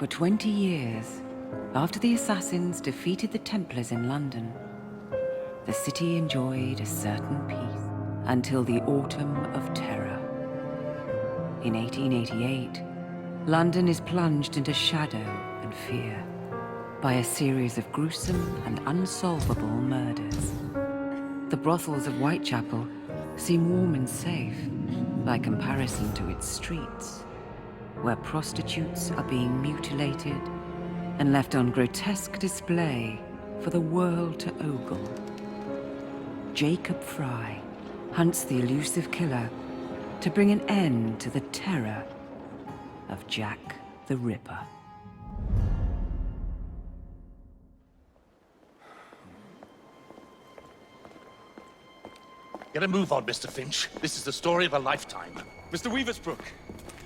For 20 years, after the assassins defeated the Templars in London, the city enjoyed a certain peace until the Autumn of Terror. In 1888, London is plunged into shadow and fear by a series of gruesome and unsolvable murders. The brothels of Whitechapel seem warm and safe by comparison to its streets, where prostitutes are being mutilated and left on grotesque display for the world to ogle. Jacob Fry hunts the elusive killer to bring an end to the terror of Jack the Ripper. Get a move on, Mr. Finch. This is the story of a lifetime. Mr. Weaversbrook,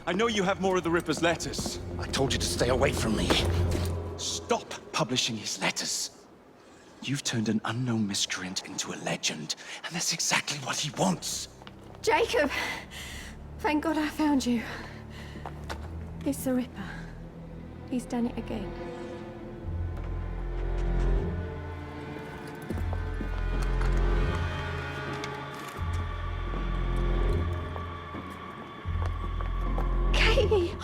I know you have more of the Ripper's letters. I told you to stay away from me. Stop publishing his letters. You've turned an unknown miscreant into a legend, and that's exactly what he wants. Jacob! Thank God I found you. It's the Ripper. He's done it again. Katie!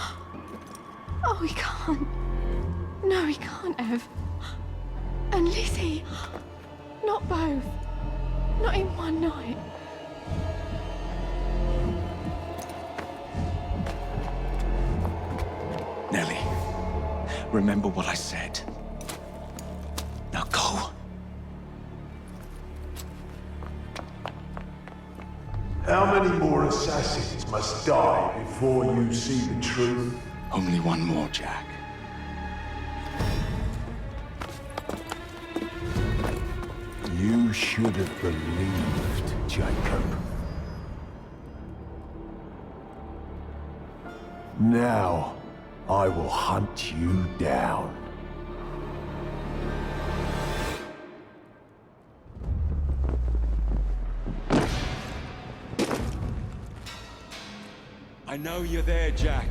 Oh, he can't. No, he can't have. And Lizzie. Not both. Not in one night. Nellie, remember what I said. Now go. How many more assassins must die before you see the truth? Only one more, Jack. You should have believed, Jacob. Now, I will hunt you down. I know you're there, Jack.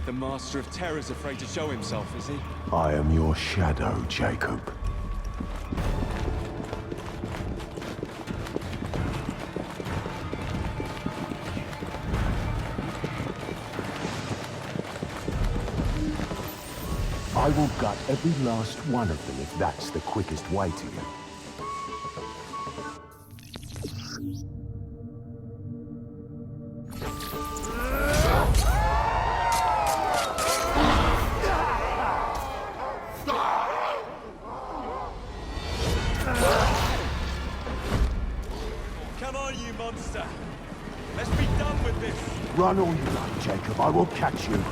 The Master of Terror's afraid to show himself, is he? I am your shadow, Jacob. I will gut every last one of them if that's the quickest way to you. Come on, you monster! Let's be done with this! Run all you like, Jacob. I will catch you.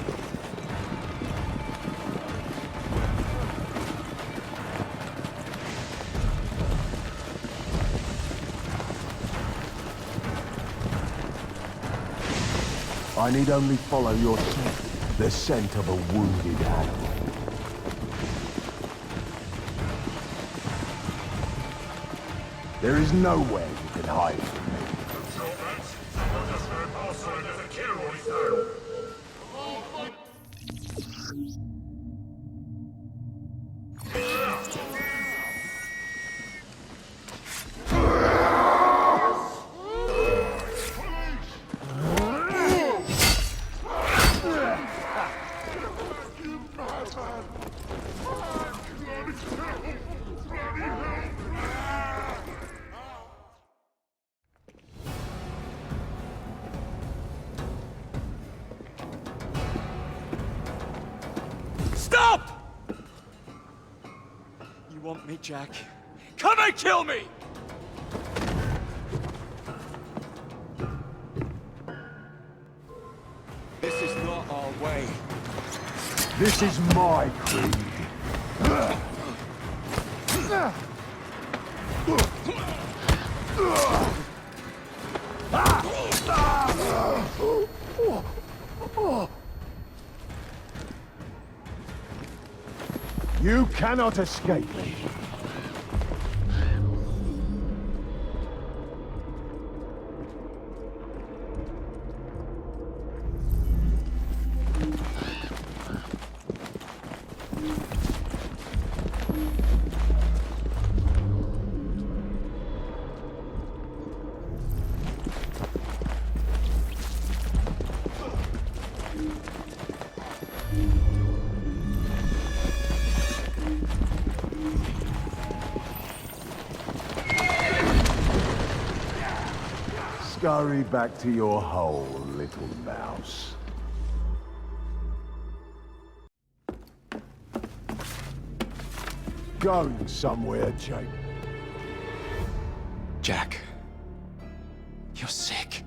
I need only follow your scent, the scent of a wounded animal. There is nowhere you can hide from me. Stop! You want me, Jack? Come and kill me! This is not our way. This is my creed. You cannot escape me. Scurry back to your hole, little mouse. Going somewhere, Jake. Jack, you're sick.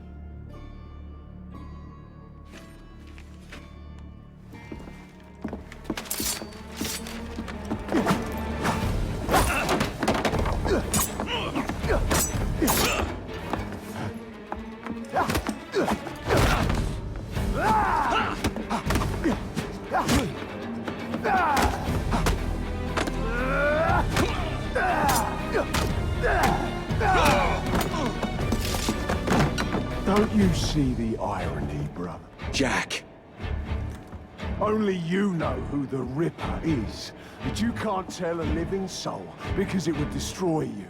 Don't you see the irony, brother? Jack. Only you know who the Ripper is, but you can't tell a living soul because it would destroy you.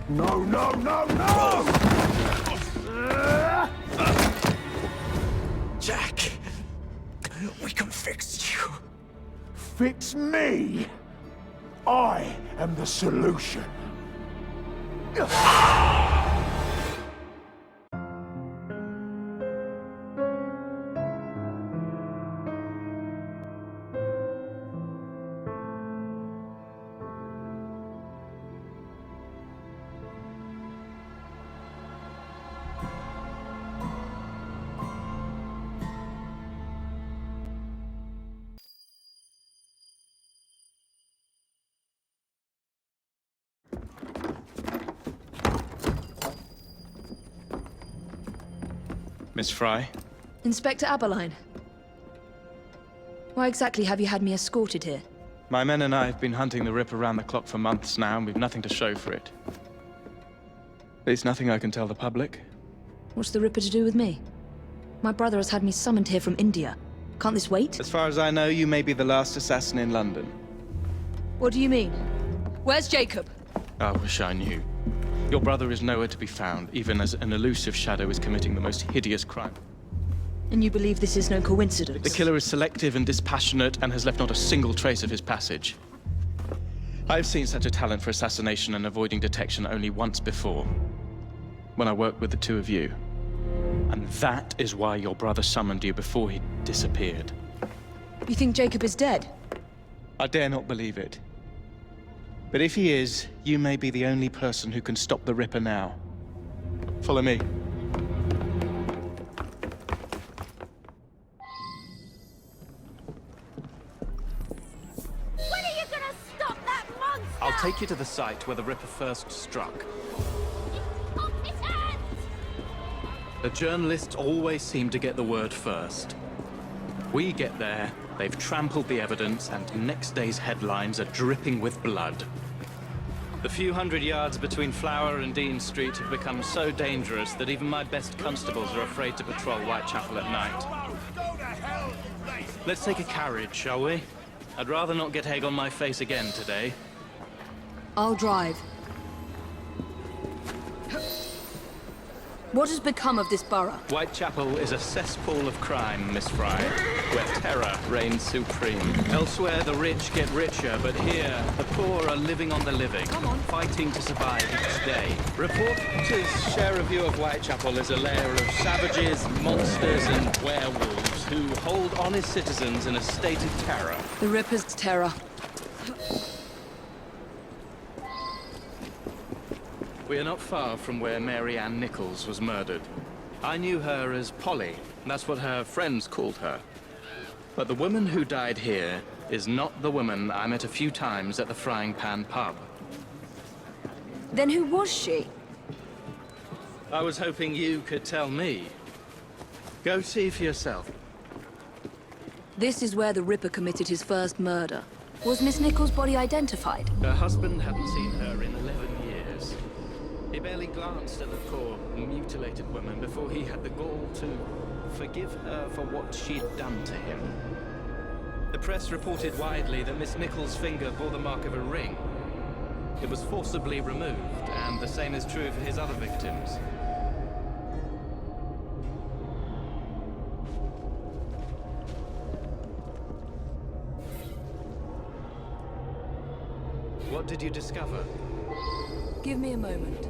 No, no, no, no! Jack, we can fix you. Fix me! I am the solution. Miss Fry? Inspector Aberline. Why exactly have you had me escorted here? My men and I have been hunting the Ripper around the clock for months now, and we've nothing to show for it. At least nothing I can tell the public. What's the Ripper to do with me? My brother has had me summoned here from India. Can't this wait? As far as I know, you may be the last assassin in London. What do you mean? Where's Jacob? I wish I knew. Your brother is nowhere to be found, even as an elusive shadow is committing the most hideous crime. And you believe this is no coincidence? The killer is selective and dispassionate and has left not a single trace of his passage. I've seen such a talent for assassination and avoiding detection only once before, when I worked with the two of you. And that is why your brother summoned you before he disappeared. You think Jacob is dead? I dare not believe it. But if he is, you may be the only person who can stop the Ripper now. Follow me. When are you gonna stop that monster? I'll take you to the site where the Ripper first struck. Incompetent! The journalists always seem to get the word first. We get there, they've trampled the evidence, and next day's headlines are dripping with blood. The few hundred yards between Flower and Dean Street have become so dangerous that even my best constables are afraid to patrol Whitechapel at night. Let's take a carriage, shall we? I'd rather not get egg on my face again today. I'll drive. What has become of this borough? Whitechapel is a cesspool of crime, Miss Fry, where terror reigns supreme. Elsewhere, the rich get richer, but here, the poor are living on the living, fighting to survive each day. Reporters share a view of Whitechapel as a lair of savages, monsters, and werewolves who hold honest citizens in a state of terror. The Ripper's terror. We are not far from where Mary Ann Nichols was murdered. I knew her as Polly. That's what her friends called her. But the woman who died here is not the woman I met a few times at the Frying Pan pub. Then who was she? I was hoping you could tell me. Go see for yourself. This is where the Ripper committed his first murder. Was Miss Nichols' body identified? Her husband hadn't seen her in 11 years. He barely glanced at the poor, mutilated woman before he had the gall to forgive her for what she'd done to him. The press reported widely that Miss Nichols' finger bore the mark of a ring. It was forcibly removed, and the same is true for his other victims. did you discover? Give me a moment.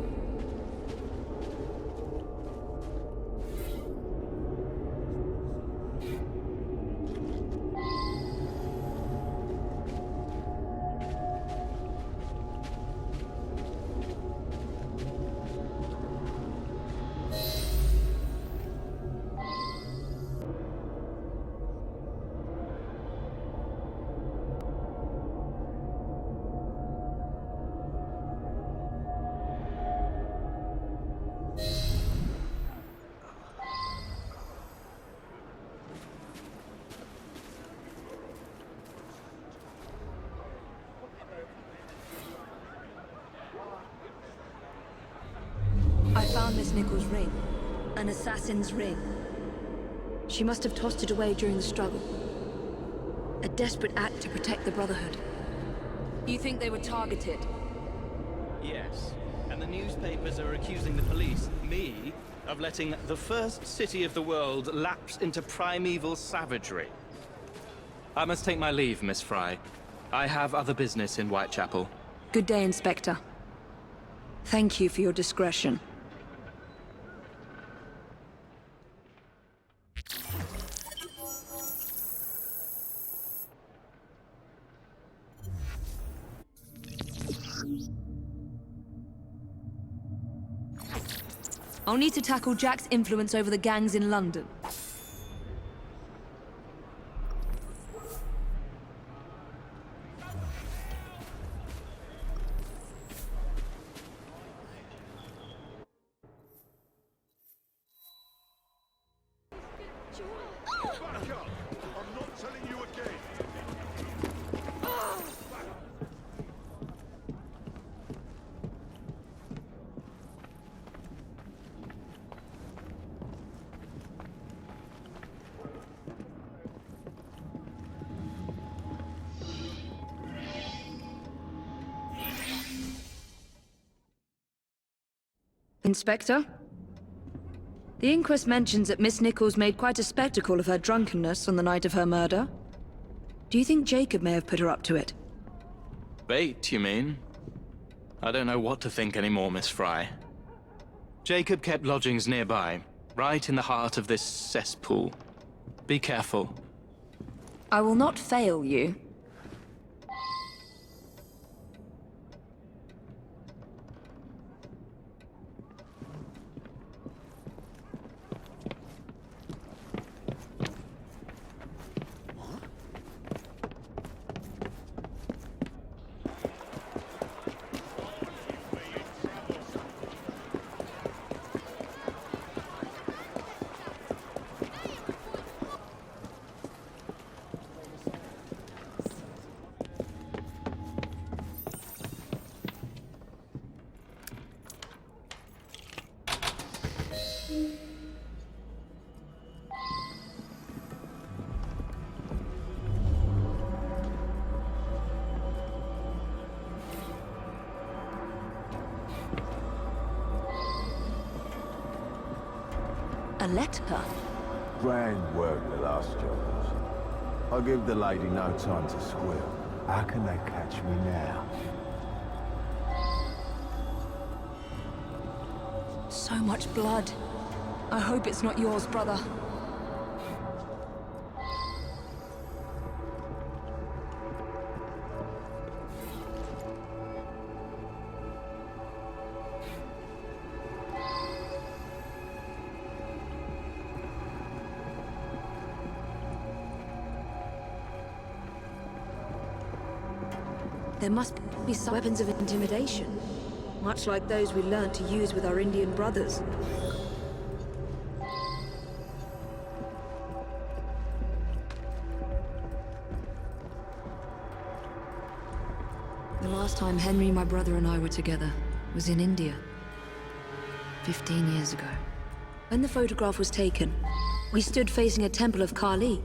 I found Miss Nichols' ring. An assassin's ring. She must have tossed it away during the struggle. A desperate act to protect the Brotherhood. You think they were targeted? Yes. And the newspapers are accusing the police, me, of letting the first city of the world lapse into primeval savagery. I must take my leave, Miss Fry. I have other business in Whitechapel. Good day, Inspector. Thank you for your discretion. I'll need to tackle Jack's influence over the gangs in London. Back up! I'm not telling you again! Inspector? The inquest mentions that Miss Nichols made quite a spectacle of her drunkenness on the night of her murder. Do you think Jacob may have put her up to it? Bait, you mean? I don't know what to think anymore, Miss Fry. Jacob kept lodgings nearby, right in the heart of this cesspool. Be careful. I will not fail you. A letter? Grand work the last job. I'll give the lady no time to squeal. How can they catch me now? So much blood. I hope it's not yours, brother. There must be some weapons of intimidation, much like those we learned to use with our Indian brothers. The last time Henry, my brother, and I were together was in India, 15 years ago. When the photograph was taken, we stood facing a temple of Kali,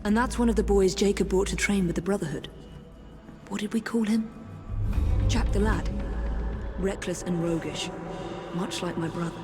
and that's one of the boys Jacob brought to train with the Brotherhood. What did we call him? Jack the Lad. Reckless and roguish, much like my brother.